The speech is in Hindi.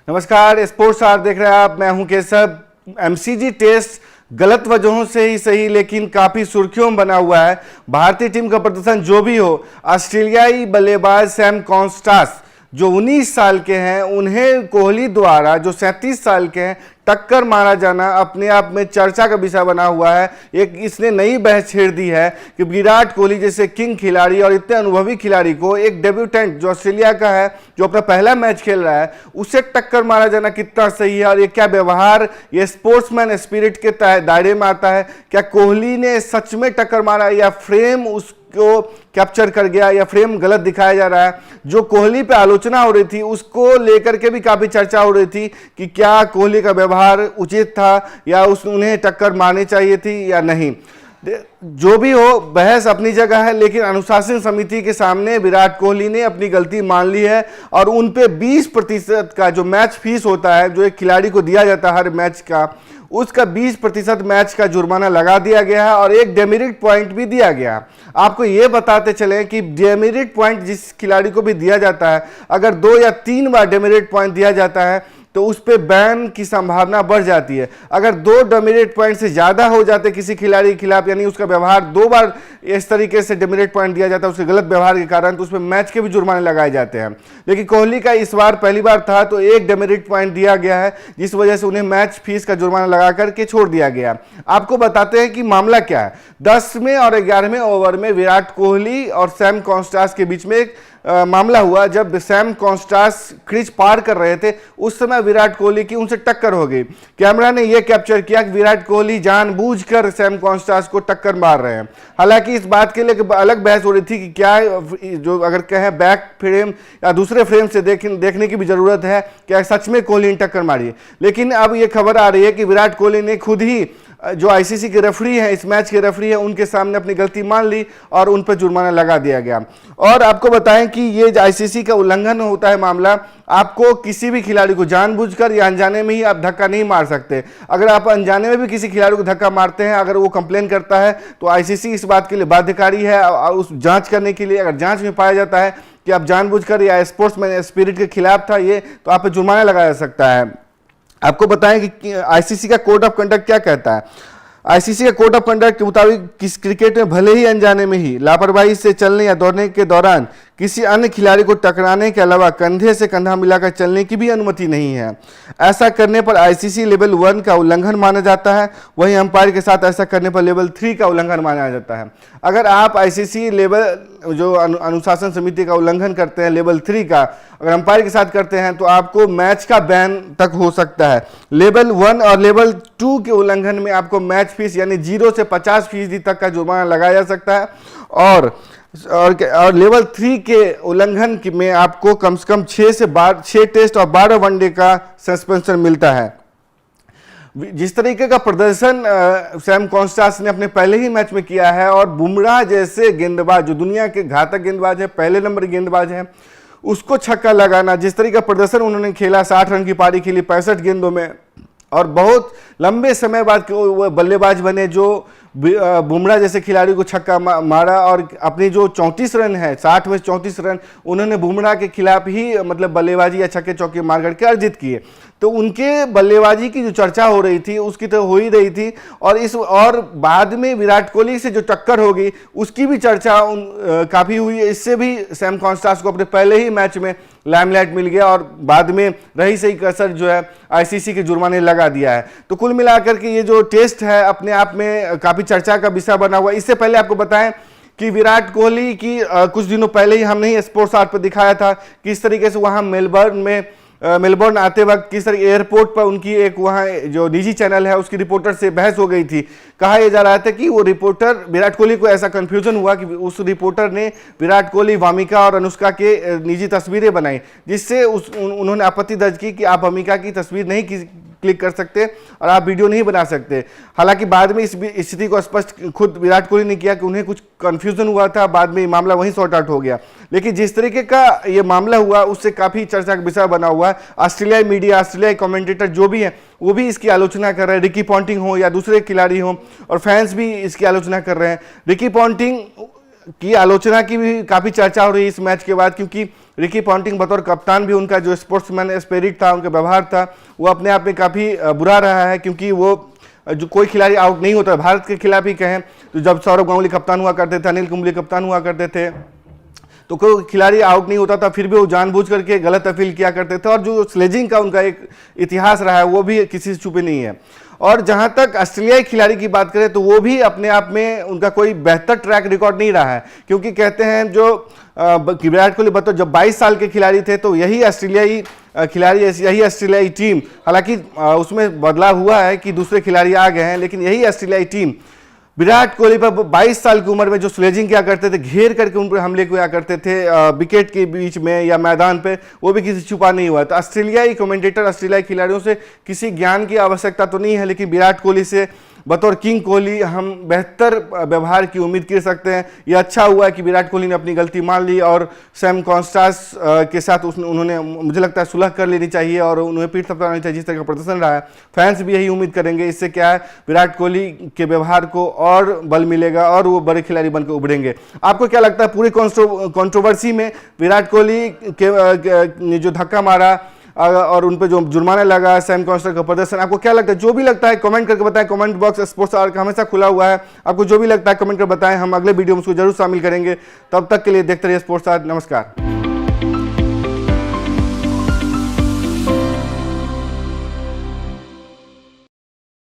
नमस्कार, स्पोर्ट्स आवर देख रहे हैं आप। मैं हूं केशव। एमसीजी टेस्ट गलत वजहों से ही सही लेकिन काफी सुर्खियों में बना हुआ है। भारतीय टीम का प्रदर्शन जो भी हो, ऑस्ट्रेलियाई बल्लेबाज सैम कॉन्स्टास जो 19 साल के हैं, उन्हें कोहली द्वारा जो 37 साल के हैं टक्कर मारा जाना अपने आप में चर्चा का विषय बना हुआ है। एक इसने नई बहस छेड़ दी है कि विराट कोहली जैसे किंग खिलाड़ी और इतने अनुभवी खिलाड़ी को एक डेब्यूटेंट जो ऑस्ट्रेलिया का है, जो अपना पहला मैच खेल रहा है, उससे टक्कर मारा जाना कितना सही है और ये क्या व्यवहार, ये स्पोर्ट्समैन स्पिरिट के दायरे में आता है। क्या कोहली ने सच में टक्कर मारा या फ्रेम उसको कैप्चर कर गया या फ्रेम गलत दिखाया जा रहा है। जो कोहली पे आलोचना हो रही थी उसको लेकर के भी काफी चर्चा हो रही थी कि क्या कोहली का व्यवहार उचित था या उन्हें टक्कर मारनी चाहिए थी या नहीं। जो भी हो, बहस अपनी जगह है, लेकिन अनुशासन समिति के सामने विराट कोहली ने अपनी गलती मान ली है और उन पे 20% का जो मैच फीस होता है, जो एक खिलाड़ी को दिया जाता है हर मैच का, उसका 20% मैच का जुर्माना लगा दिया गया है और एक डेमेरिट पॉइंट भी दिया गया। आपको ये बताते चलें कि डेमेरिट पॉइंट जिस खिलाड़ी को भी दिया जाता है, अगर 2 या 3 बार डेमेरिट पॉइंट दिया जाता है तो उस पे बैन की संभावना बढ़ जाती है। अगर 2 डेमेरिट पॉइंट से ज़्यादा हो जाते किसी खिलाड़ी के खिलाफ, यानी उसका व्यवहार 2 बार इस तरीके से डेमेरिट पॉइंट दिया जाता है उसके गलत व्यवहार के कारण, तो उसमें मैच के भी जुर्माने लगाए जाते हैं। लेकिन कोहली का इस बार पहली बार था तो 1 डेमेरिट पॉइंट दिया गया है, जिस वजह से उन्हें मैच फीस का जुर्माना लगा करके छोड़ दिया गया। आपको बताते हैं कि मामला क्या है। 10वें और 11वें ओवर में विराट कोहली और सैम कॉन्स्टास के बीच में एक मामला हुआ। जब सैम कॉन्स्टास क्रीज पार कर रहे थे उस समय विराट कोहली की उनसे टक्कर हो गई। कैमरा ने यह कैप्चर किया कि विराट कोहली जानबूझकर सैम कॉन्स्टास को टक्कर मार रहे हैं। हालांकि इस बात के लिए अलग बहस हो रही थी कि क्या जो अगर कहें बैक फ्रेम या दूसरे फ्रेम से देखने की भी जरूरत है, क्या सच में कोहली ने टक्कर मारी। लेकिन अब यह खबर आ रही है कि विराट कोहली ने खुद ही जो आईसीसी के रेफरी हैं, इस मैच के रेफरी हैं, उनके सामने अपनी गलती मान ली और उन पर जुर्माना लगा दिया गया। और आपको बताएं कि ये आईसीसी का उल्लंघन होता है मामला। आपको किसी भी खिलाड़ी को जानबूझकर या अनजाने में ही आप धक्का नहीं मार सकते। अगर आप अनजाने में भी किसी खिलाड़ी को धक्का मारते हैं, अगर वो कंप्लेन करता है तो आईसीसी इस बात के लिए बाध्यकारी है उस जांच करने के लिए। अगर जांच में पाया जाता है कि आप जानबूझकर या स्पोर्ट्समैन स्पिरिट के खिलाफ था ये, तो आप पर जुर्माना लगाया जा सकता है। आपको बताएं कि आईसीसी का कोड ऑफ कंडक्ट क्या कहता है। आईसीसी का कोड ऑफ कंडक्ट के मुताबिक किस क्रिकेट में भले ही अनजाने में ही लापरवाही से चलने या दौड़ने के दौरान किसी अन्य खिलाड़ी को टकराने के अलावा कंधे से कंधा मिलाकर चलने की भी अनुमति नहीं है। ऐसा करने पर आईसीसी लेवल 1 का उल्लंघन माना जाता है, वहीं अंपायर के साथ ऐसा करने पर लेवल 3 का उल्लंघन माना जाता है। अगर आप आईसीसी लेवल जो अनुशासन समिति का उल्लंघन करते हैं लेवल 3 का, अगर अंपायर के साथ करते हैं तो आपको मैच का बैन तक हो सकता है। लेवल 1 और लेवल 2 के उल्लंघन में आपको मैच फीस यानी 0 से 50% तक का जुर्माना लगाया जा सकता है और लेवल 3 के उल्लंघन में आपको कम से कम 6 टेस्ट और 12 वनडे का सस्पेंशन मिलता है। जिस तरीके का प्रदर्शन सैम कॉन्स्टास ने अपने पहले ही मैच में किया है और बुमराह जैसे गेंदबाज जो दुनिया के घातक गेंदबाज है, पहले नंबर गेंदबाज है, उसको छक्का लगाना, जिस तरीके का प्रदर्शन उन्होंने खेला, 60 रन की पारी खेली 65 गेंदों में और बहुत लंबे समय बाद वो बल्लेबाज बने जो बुमराह जैसे खिलाड़ी को छक्का मारा और अपनी जो 34 रन है, 60 में 34 रन उन्होंने बुमराह के खिलाफ ही मतलब बल्लेबाजी या छक्के चौके मार करके अर्जित किए। तो उनके बल्लेबाजी की जो चर्चा हो रही थी उसकी तो हो ही रही थी और बाद में विराट कोहली से जो टक्कर होगी उसकी भी चर्चा काफ़ी हुई। इससे भी सैम कॉन्स्टास को अपने पहले ही मैच में लाइमलाइट मिल गया और बाद में रही सही कसर जो है आईसीसी के जुर्माने लगा दिया है। तो कुल मिलाकर के ये जो टेस्ट है अपने आप में काफ़ी चर्चा का विषय बना हुआ। इससे पहले आपको बताएं कि विराट कोहली की कुछ दिनों पहले ही हमने ही स्पोर्ट्स आर्ट पर दिखाया था किस तरीके से वहाँ मेलबर्न आते वक्त किस तरह एयरपोर्ट पर उनकी एक वहाँ जो निजी चैनल है उसकी रिपोर्टर से बहस हो गई थी। कहा यह जा रहा था कि वो रिपोर्टर विराट कोहली को ऐसा कंफ्यूजन हुआ कि उस रिपोर्टर ने विराट कोहली, वामिका और अनुष्का के निजी तस्वीरें बनाई, जिससे उन्होंने आपत्ति दर्ज की कि आप वामिका की तस्वीर नहीं क्लिक कर सकते और आप वीडियो नहीं बना सकते। हालांकि बाद में इस स्थिति को स्पष्ट खुद विराट कोहली ने किया कि उन्हें कुछ कंफ्यूजन हुआ था, बाद में मामला वहीं सॉर्ट आउट हो गया। लेकिन जिस तरीके का ये मामला हुआ उससे काफ़ी चर्चा का विषय बना हुआ है। ऑस्ट्रेलियाई मीडिया, ऑस्ट्रेलियाई कमेंटेटर जो भी हैं वो भी इसकी आलोचना कर रहे हैं, रिकी पॉन्टिंग हो या दूसरे खिलाड़ी हो, और फैंस भी इसकी आलोचना कर रहे हैं। रिकी पॉन्टिंग की आलोचना की भी काफ़ी चर्चा हो रही है इस मैच के बाद, क्योंकि रिकी पॉन्टिंग बतौर कप्तान भी उनका जो स्पोर्ट्समैन स्पिरिट था, उनका व्यवहार था, वो अपने आप में काफ़ी बुरा रहा है। क्योंकि वो जो कोई खिलाड़ी आउट नहीं होता, भारत के खिलाफ ही कहें तो जब सौरव गांगुली कप्तान हुआ करते थे, अनिल कुंबले कप्तान हुआ करते थे, तो कोई खिलाड़ी आउट नहीं होता था, फिर भी वो जानबूझ करके गलत अपील किया करते थे। और जो स्लेजिंग का उनका एक इतिहास रहा है वो भी किसी से छुपे नहीं है। और जहां तक ऑस्ट्रेलियाई खिलाड़ी की बात करें तो वो भी अपने आप में उनका कोई बेहतर ट्रैक रिकॉर्ड नहीं रहा है, क्योंकि कहते हैं जो विराट कोहली बतौर जब 22 साल के खिलाड़ी थे तो यही ऑस्ट्रेलियाई खिलाड़ी, यही ऑस्ट्रेलियाई टीम, हालांकि उसमें बदलाव हुआ है कि दूसरे खिलाड़ी आ गए हैं, लेकिन यही ऑस्ट्रेलियाई टीम विराट कोहली पर 22 साल की उम्र में जो स्लेजिंग किया करते थे, घेर करके उन पर हमले किया करते थे विकेट के बीच में या मैदान पे, वो भी किसी छुपा नहीं हुआ। तो ऑस्ट्रेलियाई कमेंटेटर ऑस्ट्रेलियाई खिलाड़ियों से किसी ज्ञान की आवश्यकता तो नहीं है, लेकिन विराट कोहली से बतौर किंग कोहली हम बेहतर व्यवहार की उम्मीद कर सकते हैं। ये अच्छा हुआ है कि विराट कोहली ने अपनी गलती मान ली और सैम कॉन्स्टास के साथ उन्होंने मुझे लगता है सुलह कर लेनी चाहिए और उन्हें पीठ थपथपानी चाहिए। जिस तरह का प्रदर्शन रहा है फैंस भी यही उम्मीद करेंगे, इससे क्या है विराट कोहली के व्यवहार को और बल मिलेगा और वो बड़े खिलाड़ी बनकर उभरेंगे। आपको क्या लगता है पूरी कंट्रोवर्सी में विराट कोहली ने जो धक्का मारा और उन पे जो जुर्माना लगा, सैम कॉन्स्टेंट का प्रदर्शन, आपको क्या लगता है? जो भी लगता है कमेंट करके बताएं। कमेंट बॉक्स स्पोर्ट्स आवर का हमेशा खुला हुआ है, आपको जो भी लगता है कमेंट कर बताएं, हम अगले वीडियो में उसको जरूर शामिल करेंगे। तब तक के लिए देखते रहिए स्पोर्ट्स आवर। नमस्कार।